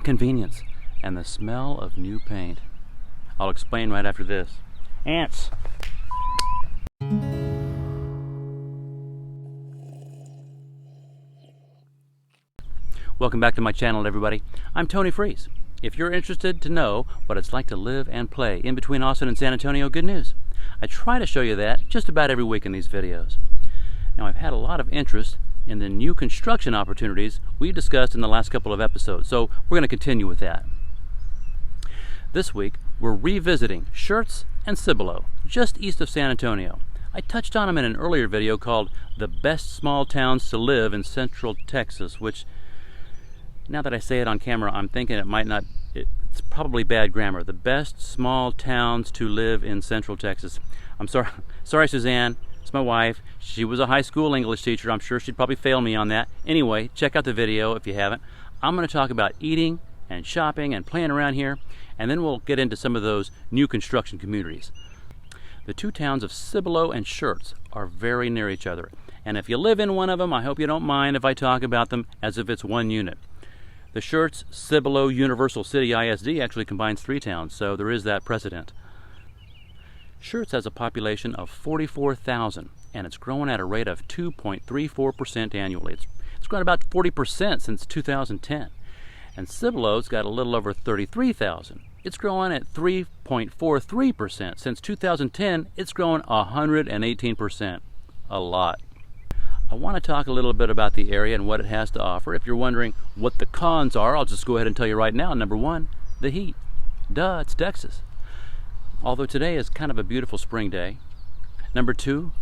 convenience, and the smell of new paint. I'll explain right after this. Ants! Welcome back to my channel, everybody. I'm Tony Freese. If you're interested to know what it's like to live and play in between Austin and San Antonio, good news. I try to show you that just about every week in these videos. Now, I've had a lot of interest in the new construction opportunities we discussed in the last couple of episodes, so we're going to continue with that. This week, we're revisiting Schertz and Cibolo, just east of San Antonio. I touched on them in an earlier video called The Best Small Towns to Live in Central Texas, which, now that I say it on camera, I'm thinking it's probably bad grammar. The best small towns to live in Central Texas. I'm sorry, Suzanne. It's my wife. She was a high school English teacher. I'm sure she'd probably fail me on that. Anyway, check out the video if you haven't. I'm going to talk about eating and shopping and playing around here, and then we'll get into some of those new construction communities. The two towns of Cibolo and Schertz are very near each other, and if you live in one of them, I hope you don't mind if I talk about them as if it's one unit. The Schertz-Cibolo Universal City ISD actually combines three towns, so there is that precedent. Schertz has a population of 44,000, and it's growing at a rate of 2.34% annually. It's grown about 40% since 2010. And Cibolo's got a little over 33,000. It's growing at 3.43%. Since 2010, it's grown 118%. A lot. I want to talk a little bit about the area and what it has to offer. If you're wondering what the cons are, I'll just go ahead and tell you right now. Number one, the heat. Duh, it's Texas. Although today is kind of a beautiful spring day. Number two,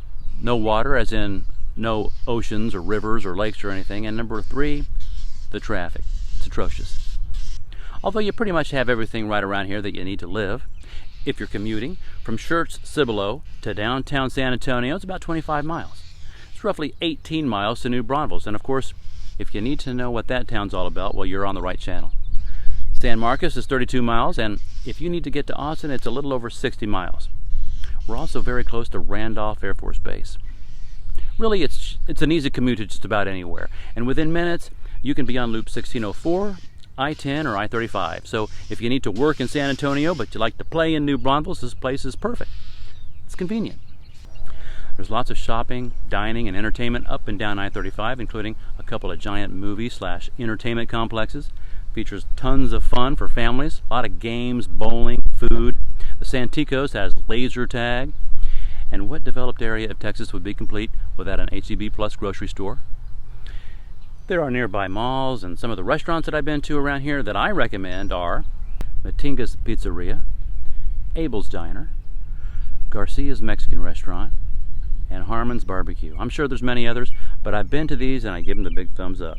no water, as in no oceans or rivers or lakes or anything. And number three, the traffic. It's atrocious. Although you pretty much have everything right around here that you need to live. If you're commuting from Schertz-Cibolo to downtown San Antonio, it's about 25 miles. It's roughly 18 miles to New Braunfels. And of course, if you need to know what that town's all about, well, you're on the right channel. San Marcos is 32 miles, and if you need to get to Austin, it's a little over 60 miles. We're also very close to Randolph Air Force Base. Really, it's an easy commute to just about anywhere. And within minutes, you can be on Loop 1604, I-10, or I-35. So if you need to work in San Antonio, but you like to play in New Braunfels, this place is perfect. It's convenient. There's lots of shopping, dining, and entertainment up and down I-35, including a couple of giant movie/entertainment complexes. Features tons of fun for families, a lot of games, bowling, food. The Santikos has laser tag. And what developed area of Texas would be complete without an H-E-B plus grocery store? There are nearby malls, and some of the restaurants that I've been to around here that I recommend are Matinga's Pizzeria, Abel's Diner, Garcia's Mexican Restaurant, and Harmon's Barbecue. I'm sure there's many others, but I've been to these and I give them the big thumbs up.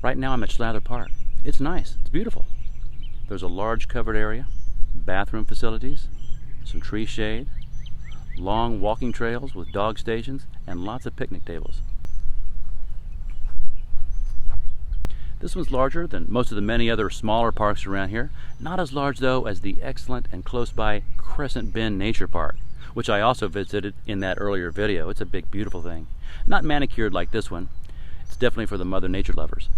Right now I'm at Schlather Park. It's nice, it's beautiful. There's a large covered area, bathroom facilities, some tree shade, long walking trails with dog stations, and lots of picnic tables. This one's larger than most of the many other smaller parks around here. Not as large though as the excellent and close by Crescent Bend Nature Park, which I also visited in that earlier video. It's a big, beautiful thing. Not manicured like this one. It's definitely for the Mother Nature lovers.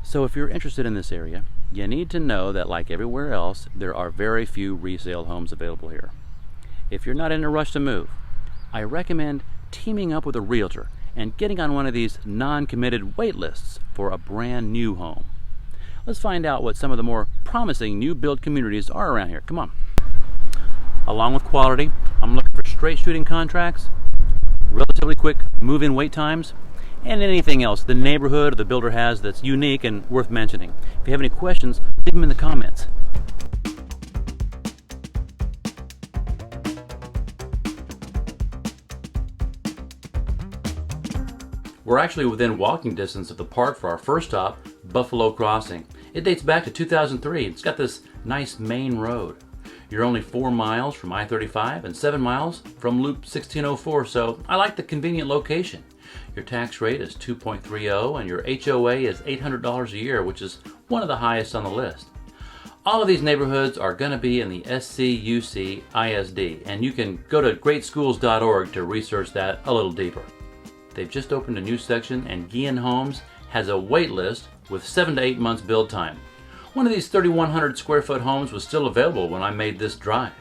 So if you're interested in this area, you need to know that like everywhere else, there are very few resale homes available here. If you're not in a rush to move, I recommend teaming up with a realtor and getting on one of these non-committed wait lists for a brand new home. Let's find out what some of the more promising new build communities are around here. Come on. Along with quality, I'm looking for straight shooting contracts, relatively quick move-in wait times, and anything else the neighborhood or the builder has that's unique and worth mentioning. If you have any questions, leave them in the comments. We're actually within walking distance of the park for our first stop, Buffalo Crossing. It dates back to 2003. It's got this nice main road. You're only 4 miles from I-35 and 7 miles from Loop 1604, so I like the convenient location. Your tax rate is 2.30 and your HOA is $800 a year, which is one of the highest on the list. All of these neighborhoods are going to be in the SCUC ISD, and you can go to greatschools.org to research that a little deeper. They've just opened a new section, and Guillen Homes has a wait list with 7 to 8 months build time. One of these 3,100 square foot homes was still available when I made this drive.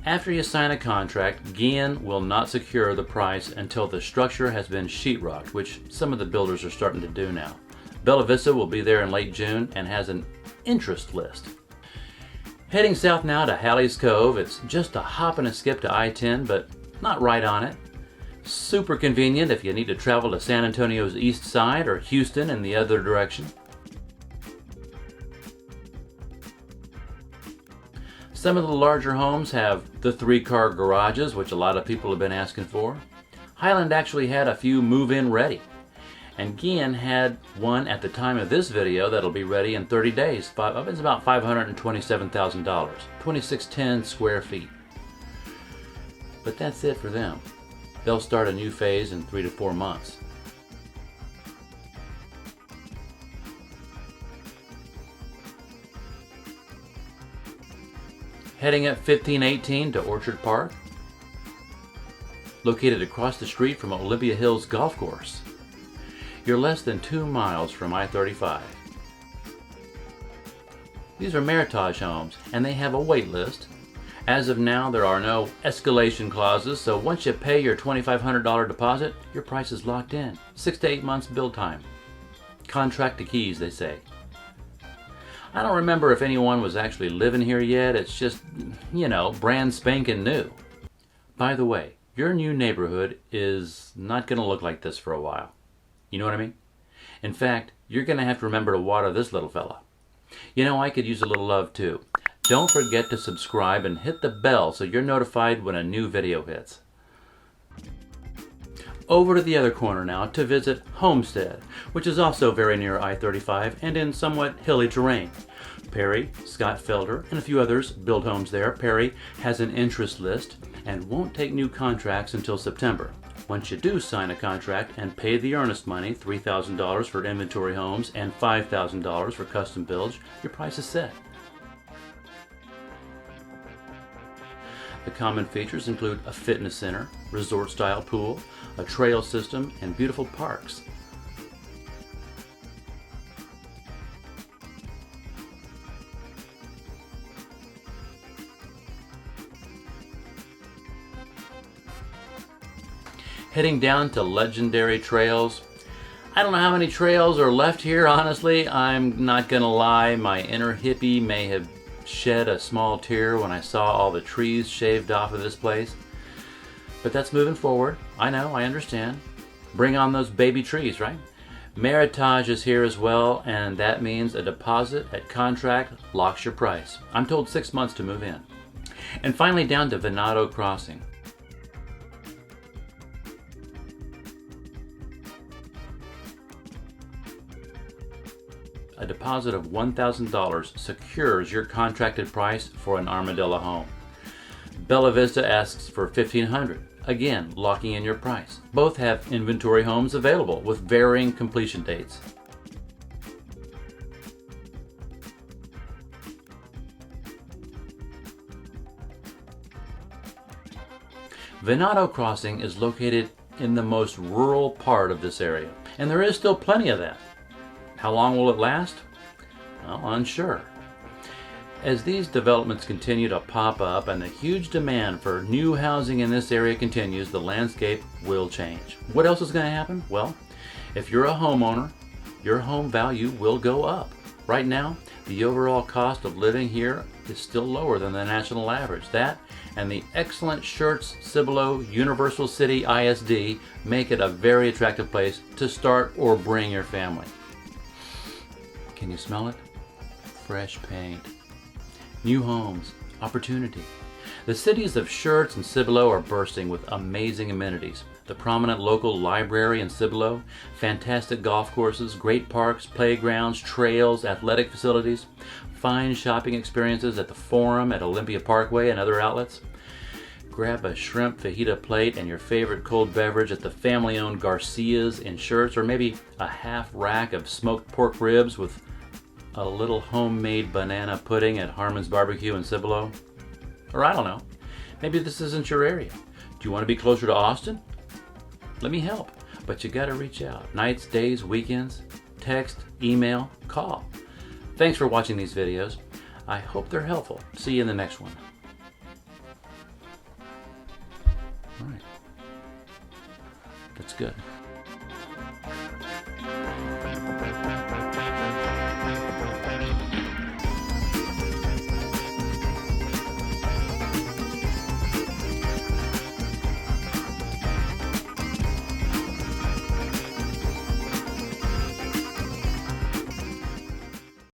After you sign a contract, Guillen will not secure the price until the structure has been sheetrocked, which some of the builders are starting to do now. Bella Vista will be there in late June and has an interest list. Heading south now to Halley's Cove. It's just a hop and a skip to I-10, but not right on it. Super convenient if you need to travel to San Antonio's east side or Houston in the other direction. Some of the larger homes have the 3-car garages, which a lot of people have been asking for. Highland actually had a few move-in ready. And Guillen had one at the time of this video that'll be ready in 30 days. It's about $527,000, 2610 square feet. But that's it for them. They'll start a new phase in 3 to 4 months. Heading up 1518 to Orchard Park, located across the street from Olympia Hills Golf Course. You're less than 2 miles from I-35. These are Meritage homes, and they have a wait list. As of now, there are no escalation clauses, so once you pay your $2,500 deposit, your price is locked in. 6 to 8 months build time. Contract to keys, they say. I don't remember if anyone was actually living here yet. It's just, brand spanking new. By the way, your new neighborhood is not going to look like this for a while. You know what I mean? In fact, you're going to have to remember to water this little fella. I could use a little love too. Don't forget to subscribe and hit the bell so you're notified when a new video hits. Over to the other corner now to visit Homestead, which is also very near I-35 and in somewhat hilly terrain. Perry, Scott Felder, and a few others build homes there. Perry has an interest list and won't take new contracts until September. Once you do sign a contract and pay the earnest money, $3,000 for inventory homes and $5,000 for custom builds, your price is set. The common features include a fitness center, resort-style pool, a trail system, and beautiful parks. Heading down to legendary trails. I don't know how many trails are left here, honestly. I'm not gonna lie, my inner hippie may have shed a small tear when I saw all the trees shaved off of this place. But that's moving forward. I know, I understand. Bring on those baby trees, right? Meritage is here as well, and that means a deposit at contract locks your price. I'm told 6 months to move in. And finally down to Venado Crossing. A deposit of $1,000 secures your contracted price for an Armadillo home. Bella Vista asks for $1,500, again locking in your price. Both have inventory homes available with varying completion dates. Venado Crossing is located in the most rural part of this area, and there is still plenty of that. How long will it last? Well, unsure. As these developments continue to pop up and the huge demand for new housing in this area continues, the landscape will change. What else is going to happen? Well, if you're a homeowner, your home value will go up. Right now, the overall cost of living here is still lower than the national average. That and the excellent Schertz, Cibolo, Universal City ISD make it a very attractive place to start or bring your family. Can you smell it? Fresh paint. New homes. Opportunity. The cities of Schertz and Cibolo are bursting with amazing amenities. The prominent local library in Cibolo, fantastic golf courses, great parks, playgrounds, trails, athletic facilities, fine shopping experiences at the Forum at Olympia Parkway and other outlets. Grab a shrimp fajita plate and your favorite cold beverage at the family-owned Garcia's in Schertz, or maybe a half rack of smoked pork ribs with a little homemade banana pudding at Harmon's Barbecue in Cibolo. Or I don't know, maybe this isn't your area. Do you want to be closer to Austin? Let me help, but you gotta reach out. Nights, days, weekends, text, email, call. Thanks for watching these videos. I hope they're helpful. See you in the next one. All right. That's good.